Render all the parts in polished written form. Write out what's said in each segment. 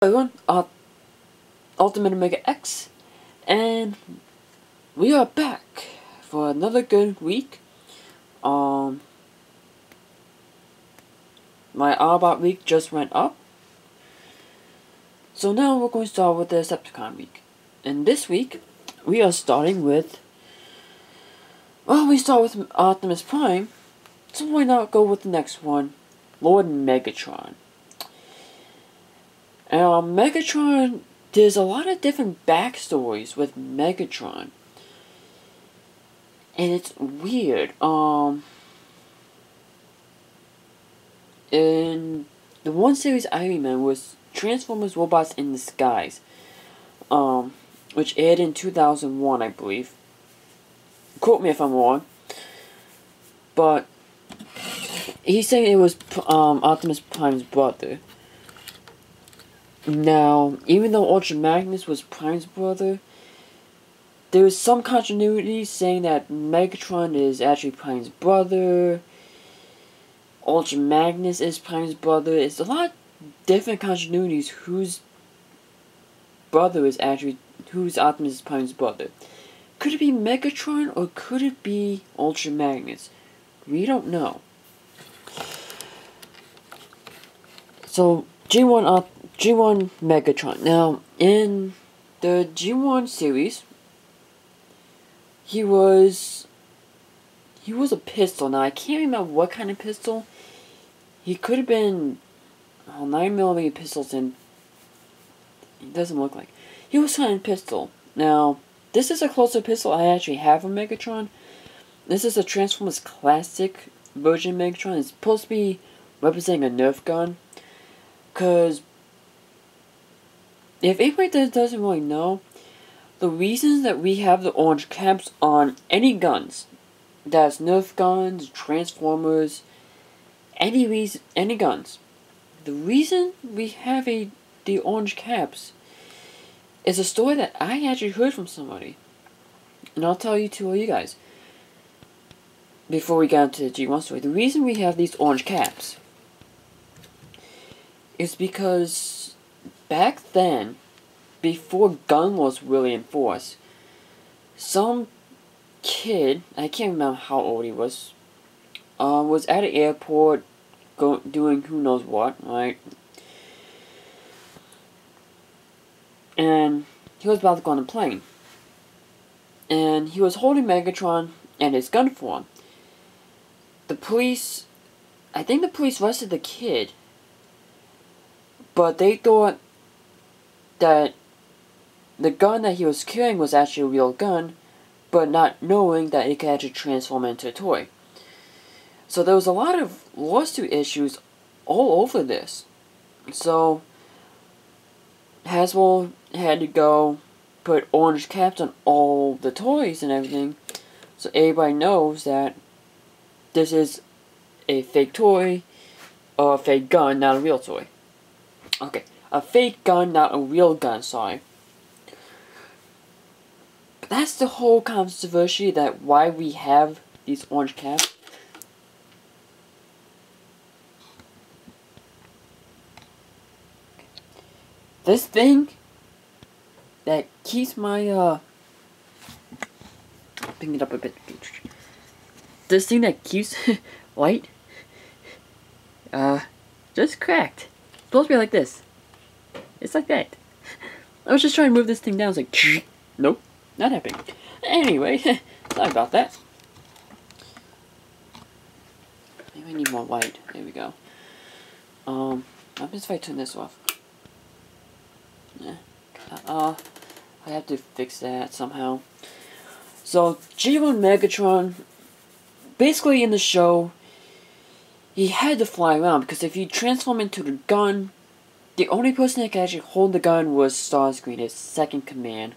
Everyone, Ultimate Omega X, and we are back for another good week. My Autobot week just went up, so now we're going to start with the Decepticon week. And this week, we are starting with, we start with Optimus Prime, so why not go with the next one, Lord Megatron. And Megatron, there's a lot of different backstories with Megatron. And it's weird. In the one series I remember was Transformers Robots in Disguise. Which aired in 2001, I believe. Quote me if I'm wrong. But he's saying it was Optimus Prime's brother. Now, even though Ultra Magnus was Prime's brother, there is some continuity saying that Megatron is actually Prime's brother. Ultra Magnus is Prime's brother. It's a lot of different continuities whose Optimus Prime's brother. Could it be Megatron or could it be Ultra Magnus? We don't know. So, G1 Megatron. Now, in the G1 series, he was a pistol. Now, I can't remember what kind of pistol. He could have been 9mm pistols, and it doesn't look like. He was kind of pistol. Now, this is a closer pistol I actually have of Megatron. This is a Transformers Classic version of Megatron. It's supposed to be representing a Nerf gun. Because if anybody doesn't really know, the reasons that we have the orange caps on any guns, that's Nerf guns, Transformers, any guns, the reason we have the orange caps is a story that I actually heard from somebody, and I'll tell you to all you guys before we get into the G1 story. The reason we have these orange caps is because back then, before gun was really enforced, some kid, I can't remember how old he was at an airport doing who knows what, right? And he was about to go on a plane. And he was holding Megatron and his gun for him. I think the police arrested the kid, but they thought that the gun that he was carrying was actually a real gun, but not knowing that it could actually transform into a toy. So there was a lot of lawsuit issues all over this. So Hasbro had to go put orange caps on all the toys and everything, so everybody knows that this is a fake toy, or a fake gun, not a real toy. Okay, a fake gun, not a real gun, sorry. But that's the whole controversy, that why we have these orange caps. This thing that keeps my, picking it up a bit. This thing that keeps light, just cracked. It's supposed to be like this. It's like that. I was just trying to move this thing down. It's like, nope, not happening. Anyway, sorry about that. Maybe I need more light. There we go. I'm just if I turn this off. Yeah. I have to fix that somehow. So, G1 Megatron, basically in the show, he had to fly around, because if you transform into the gun, the only person that could actually hold the gun was Starscream, his second command.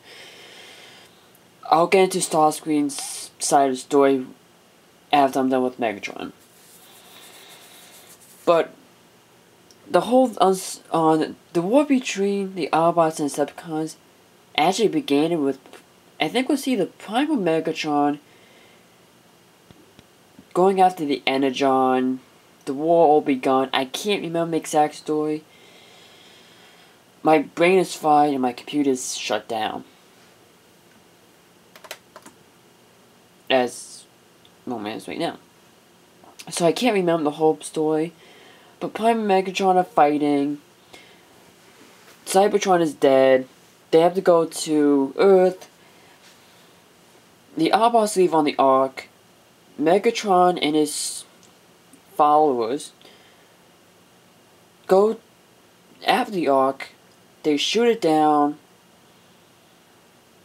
I'll get into Starscream's side of the story after I'm done with Megatron. But the whole the war between the Autobots and Decepticons actually began with, I think we'll see the Primal Megatron going after the Energon. The war all begun. I can't remember the exact story. my brain is fried and my computer is shut down. As moment is right now. So I can't remember the whole story. But Prime and Megatron are fighting. Cybertron is dead. They have to go to Earth. The Autobots leave on the Ark. Megatron and his followers go after the Ark. They shoot it down.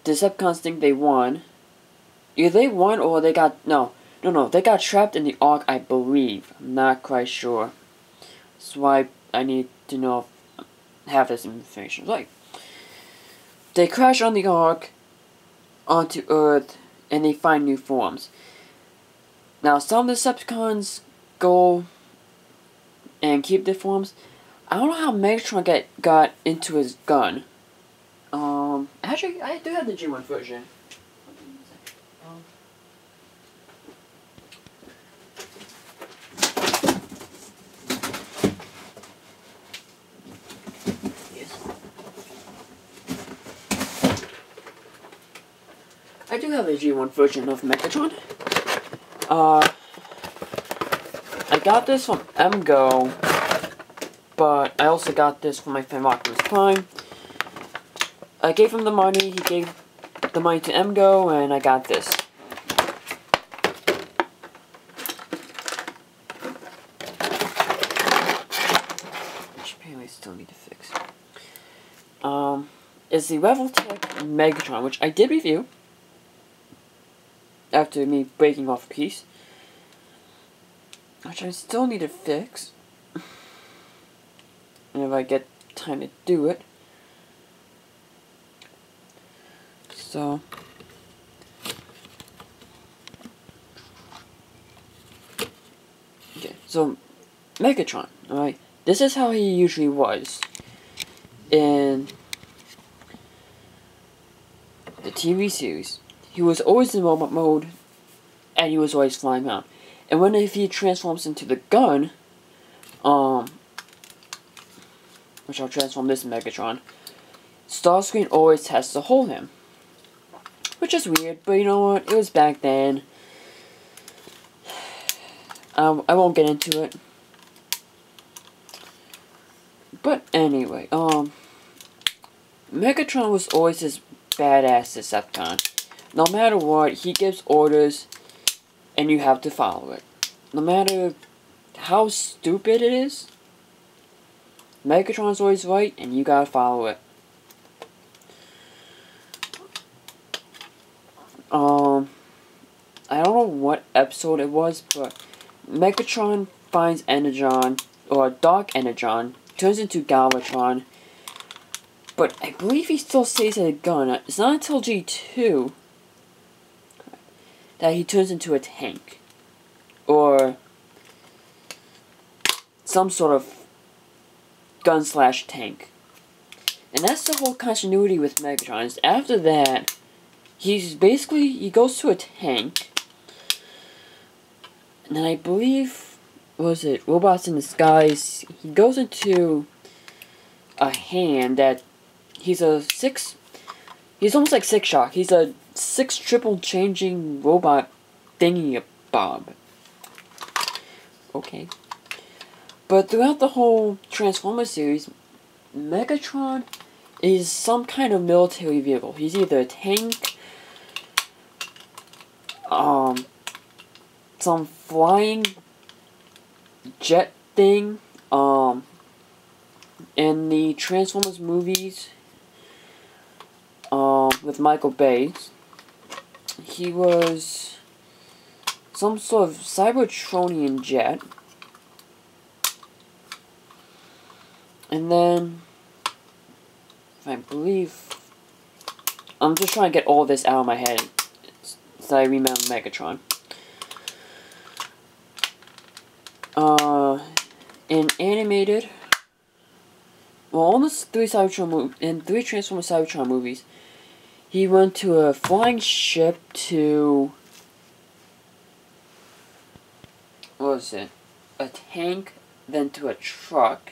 The Decepticons think they won. Either they won or they got... No, they got trapped in the Ark, I believe. I'm not quite sure. That's why I need to know if have this information. Like, they crash on the Ark onto Earth, and they find new forms. Now, some Decepticons go and keep their forms. I don't know how Megatron got into his gun. Actually, I do have the G1 version. I do have a G1 version of Megatron. I got this from MGO, but I also got this from my friend Optimus Prime. I gave him the money, he gave the money to MGO, and I got this. Which apparently I still need to fix. Is the Revoltech Megatron, which I did review after me breaking off a piece, which I still need to fix, and if I get time to do it. So, okay, so Megatron, alright, this is how he usually was in the TV series. He was always in robot mode, and he was always flying around. And when if he transforms into the gun, which I'll transform this Megatron, Starscream always has to hold him. Which is weird, but you know what, it was back then. I won't get into it. But anyway, Megatron was always this badass Decepticon. No matter what, he gives orders, and you have to follow it. No matter how stupid it is, Megatron's always right, and you gotta follow it. I don't know what episode it was, but Megatron finds Energon, or Dark Energon, turns into Galvatron, but I believe he still stays at a gun. It's not until G2 that he turns into a tank, or some sort of gun/tank. And that's the whole continuity with Megatron. Is after that, he goes to a tank, and then I believe, what was it, Robots in Disguise, he goes into a hand that he's almost like Six Shock. He's a 6 triple changing robot thingy bob. Okay. But throughout the whole Transformers series, Megatron is some kind of military vehicle. He's either a tank, some flying jet thing, in the Transformers movies, with Michael Bay, he was some sort of Cybertronian jet. And then, I believe, I'm just trying to get all this out of my head so I remember Megatron. In animated, well, almost three Transformers Cybertron movies, he went to a flying ship to, what was it, a tank, then to a truck,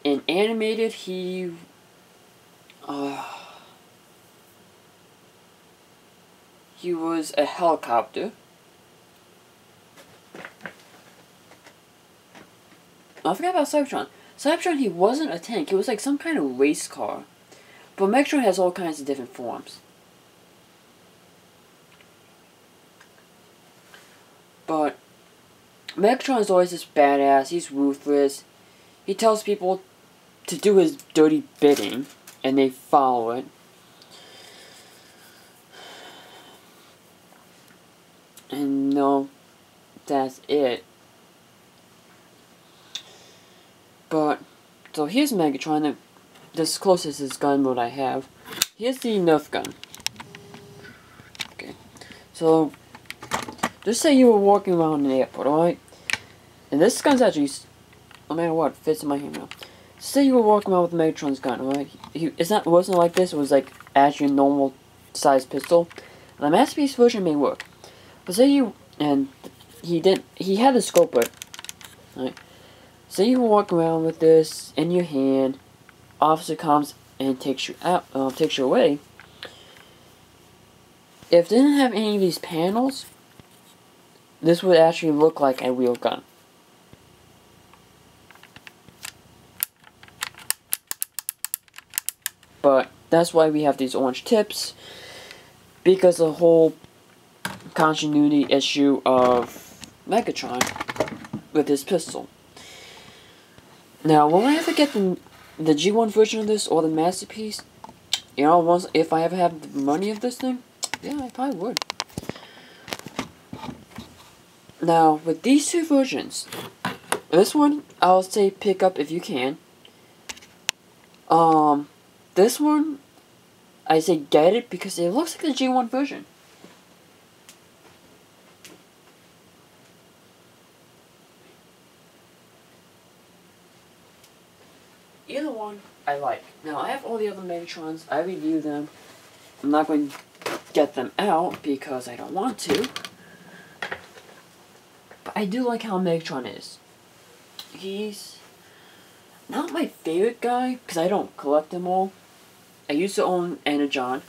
in animated, he was a helicopter. I forgot about Cybertron. Cybertron, he wasn't a tank. He was like some kind of race car. But Megatron has all kinds of different forms. But Megatron is always this badass. He's ruthless. He tells people to do his dirty bidding, and they follow it. And no, that's it. But, so here's Megatron. This closest is gun mode I have. Here's the Nerf gun. Okay. So, just say you were walking around an airport, alright? And this gun's actually, no matter what, fits in my hand now. Say you were walking around with Megatron's gun, alright? It wasn't like this, it was like actually a normal sized pistol. And the Masterpiece version may work. But say you, and he had the scope, but, right? Say you walk around with this in your hand, officer comes and takes you away. If it didn't have any of these panels, this would actually look like a real gun. But that's why we have these orange tips, because the whole continuity issue of Megatron with his pistol. Now, will I ever get the G1 version of this or the Masterpiece? You know, if I ever have the money of this thing, yeah, I probably would. Now, with these two versions, this one I'll say pick up if you can. This one I say get it because it looks like the G1 version. Either one I like. Now I have all the other Megatrons. I review them. I'm not going to get them out because I don't want to. But I do like how Megatron is. He's not my favorite guy because I don't collect them all. I used to own Energon.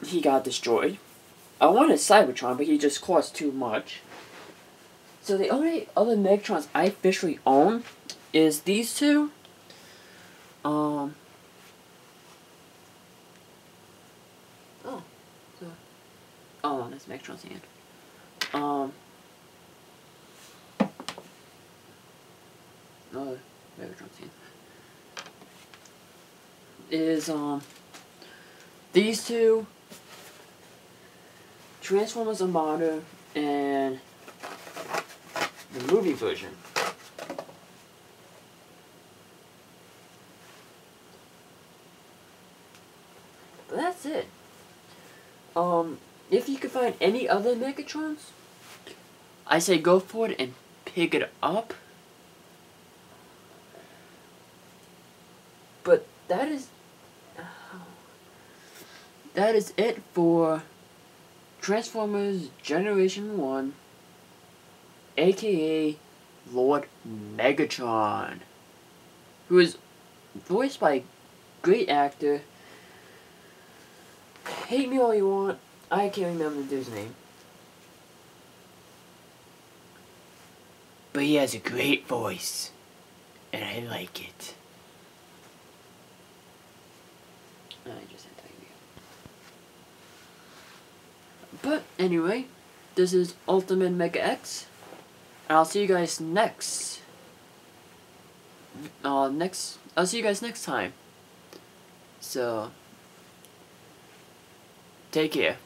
He got destroyed. I wanted Cybertron, but he just cost too much. So the only other Megatrons I officially own is these two. Oh, that's Megatron's hand. No, Megatron's hand. Is, these two, Transformers Armada, and the movie version. But that's it. If you can find any other Megatrons, I say go for it and pick it up. But that is it for Transformers Generation 1, aka Lord Megatron, who is voiced by a great actor. Hate me all you want, I can't remember the dude's name. But he has a great voice, and I like it. I just had to tell you. But anyway, this is Ultimate Mega X, and I'll see you guys next. I'll see you guys next time. So, take care.